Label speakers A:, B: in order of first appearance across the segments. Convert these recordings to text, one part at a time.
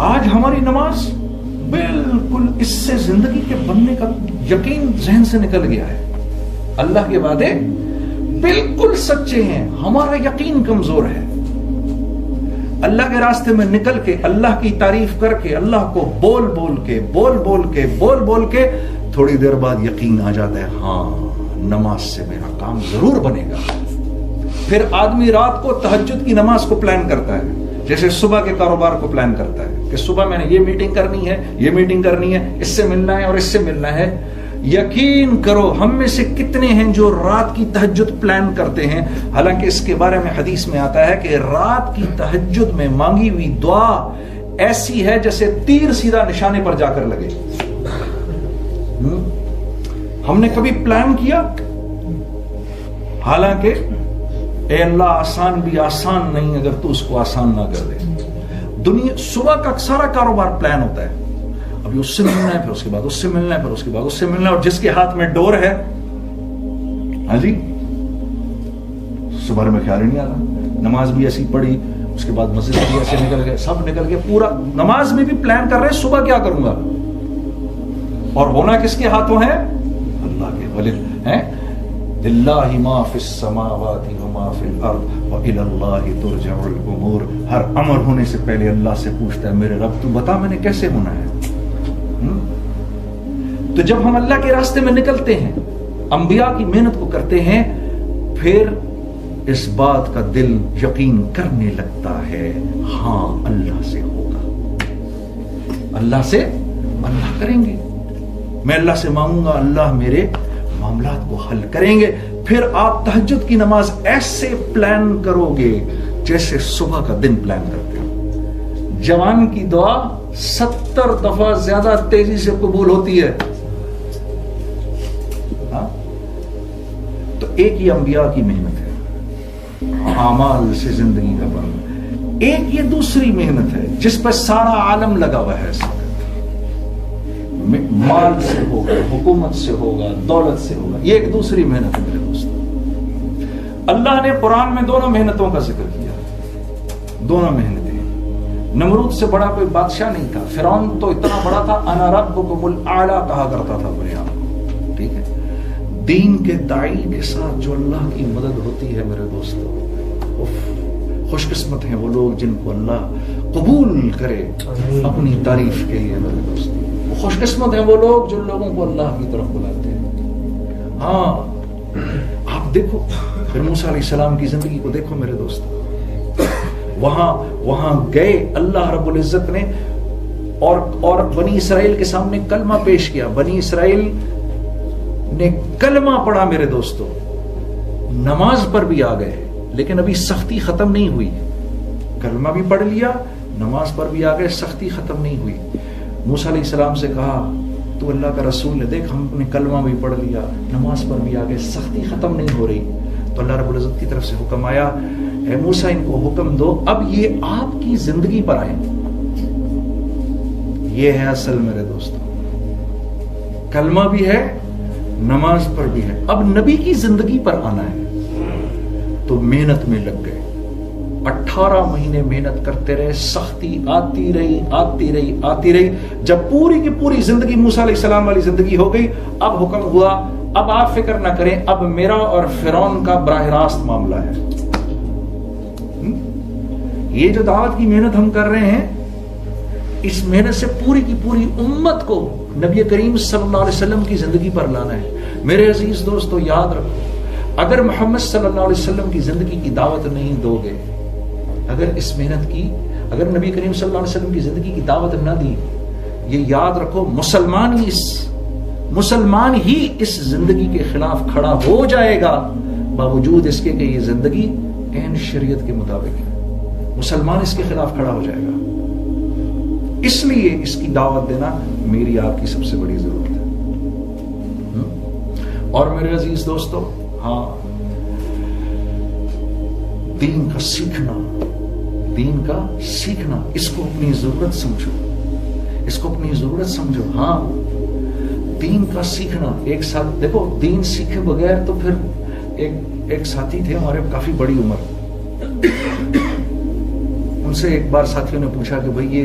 A: آج ہماری نماز بالکل اس سے زندگی کے بننے کا یقین ذہن سے نکل گیا ہے. اللہ کے وعدے بالکل سچے ہیں، ہمارا یقین کمزور ہے. اللہ کے راستے میں نکل کے، اللہ کی تعریف کر کے، اللہ کو بول بول کے تھوڑی دیر بعد یقین آ جاتا ہے، ہاں نماز سے میرا کام ضرور بنے گا. پھر آدمی رات کو تہجد کی نماز کو پلان کرتا ہے، جیسے صبح کے کاروبار کو پلان کرتا ہے کہ صبح میں نے یہ میٹنگ کرنی ہے، یہ میٹنگ کرنی ہے، اس سے ملنا ہے اور اس سے ملنا ہے. یقین کرو ہم میں سے کتنے ہیں جو رات کی تہجد پلان کرتے ہیں، حالانکہ اس کے بارے میں حدیث میں آتا ہے کہ رات کی تہجد میں مانگی ہوئی دعا ایسی ہے جیسے تیر سیدھا نشانے پر جا کر لگے. ہم نے کبھی پلان کیا؟ حالانکہ اے اللہ آسان بھی آسان نہیں اگر تو اس کو آسان نہ کر دے. دنیا صبح کا سارا کاروبار پلان ہوتا ہے، ابھی اس سے ملنا ہے، پھر اس کے بعد اس سے ملنا ہے، پھر اس کے بعد اس سے ملنا ہے، اور جس کے ہاتھ میں ڈور ہے، ہاں جی صبح میں خیال ہی نہیں آتا. نماز بھی ایسی پڑھی، اس کے بعد مسجد بھی ایسے نکل گئے، سب نکل گئے. پورا نماز میں بھی پلان کر رہے ہیں صبح کیا کروں گا، اور ہونا کس کے ہاتھوں ہے؟ اللہ کے. للہ ما فی السماوات وما فی الارض وإلی اللہ ترجع الامور. ہر امر ہونے سے پہلے اللہ سے پوچھتا ہے میرے رب تو بتا میں نے کیسے ہونا ہے. تو جب ہم اللہ کے راستے میں نکلتے ہیں، انبیاء کی محنت کو کرتے ہیں، پھر اس بات کا دل یقین کرنے لگتا ہے ہاں اللہ سے ہوگا، اللہ کریں گے، میں اللہ سے مانگوں گا، اللہ میرے معاملات کو حل کریں گے. پھر آپ تہجد کی نماز ایسے پلان کرو گے جیسے صبح کا دن پلان کرتے ہو. جوان کی دعا 70 دفعہ زیادہ تیزی سے قبول ہوتی ہے. تو ایک یہ انبیاء کی محنت ہے، اعمال سے زندگی کا بننا. ایک یہ دوسری محنت ہے جس پر سارا عالم لگا ہوا ہے. مال سے ہوگا، حکومت سے ہوگا، دولت سے ہوگا. یہ ایک دوسری محنت ہے میرے دوستوں. اللہ نے قرآن میں دونوں محنتوں کا ذکر کیا، دونوں محنتیں. نمرود سے بڑا کوئی بادشاہ نہیں تھا، فرعون تو اتنا بڑا تھا، انا ربکم الاعلی کہا کرتا تھا اپنے آپ کو. ٹھیک ہے، دین کے داعی کے ساتھ جو اللہ کی مدد ہوتی ہے میرے دوستوں، خوش قسمت ہیں وہ لوگ جن کو اللہ قبول کرے اپنی تعریف کے لیے. میرے دوستوں خوش قسمت ہیں وہ لوگ جو لوگوں کو اللہ کی طرف بلاتے ہیں. ہاں آپ دیکھو پھر موسیٰ علیہ السلام کی زندگی کو دیکھو میرے دوست. وہاں گئے، اللہ رب العزت نے اور بنی اسرائیل کے سامنے کلمہ پیش کیا. بنی اسرائیل نے کلمہ پڑھا میرے دوستو، نماز پر بھی آ گئے، لیکن ابھی سختی ختم نہیں ہوئی. کلمہ بھی پڑھ لیا، نماز پر بھی آ گئے، سختی ختم نہیں ہوئی. موسیٰ علیہ السلام سے کہا تو اللہ کا رسول ہے، دیکھ ہم نے کلمہ بھی پڑھ لیا، نماز پر بھی آگے، سختی ختم نہیں ہو رہی. تو اللہ رب العزت کی طرف سے حکم آیا، اے موسیٰ ان کو حکم دو اب یہ آپ کی زندگی پر آئیں. یہ ہے اصل میرے دوستوں، کلمہ بھی ہے، نماز پر بھی ہے، اب نبی کی زندگی پر آنا ہے. تو محنت میں لگ گئے، 18 مہینے محنت کرتے رہے، سختی آتی رہی. جب پوری کی پوری زندگی موسیٰ علیہ السلام والی زندگی ہو گئی، اب حکم ہوا اب آپ فکر نہ کریں، اب میرا اور فرعون کا براہ راست معاملہ ہے. یہ جو دعوت کی محنت ہم کر رہے ہیں، اس محنت سے پوری کی پوری امت کو نبی کریم صلی اللہ علیہ وسلم کی زندگی پر لانا ہے. میرے عزیز دوستو یاد رکھو، اگر محمد صلی اللہ علیہ وسلم کی زندگی کی دعوت نہیں دو گے، اگر اس محنت کی، اگر نبی کریم صلی اللہ علیہ وسلم کی زندگی کی دعوت نہ دی، یہ یاد رکھو مسلمان ہی اس زندگی کے خلاف کھڑا ہو جائے گا، باوجود اس کے کہ یہ زندگی عین شریعت کے مطابق ہے. مسلمان اس کے خلاف کھڑا ہو جائے گا. اس لیے اس کی دعوت دینا میری آپ کی سب سے بڑی ضرورت ہے. اور میرے عزیز دوستو، ہاں دین کا سیکھنا، اس کو اپنی ضرورت سمجھو. ہاں دین کا سیکھنا، ایک ساتھ دیکھو، دین سیکھے بغیر تو پھر ایک ساتھی تھے ہمارے کافی بڑی عمر، ان سے ایک بار ساتھیوں نے پوچھا کہ بھئی یہ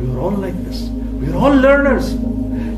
A: We are all like this. We are all learners.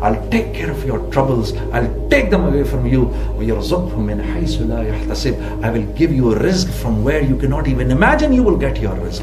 A: I'll take care of your troubles, I'll take them away from you. وَيَرْزُقْهُ مِنْ حَيْثُ لَا يَحْتَسِبْ, I will give you a rizq from where you cannot even imagine you will get your rizq.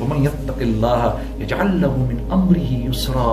A: وَمَنْ يَتَّقِ اللَّهَ يَجْعَلْ لَهُ مِنْ أَمْرِهِ يُسْرًا,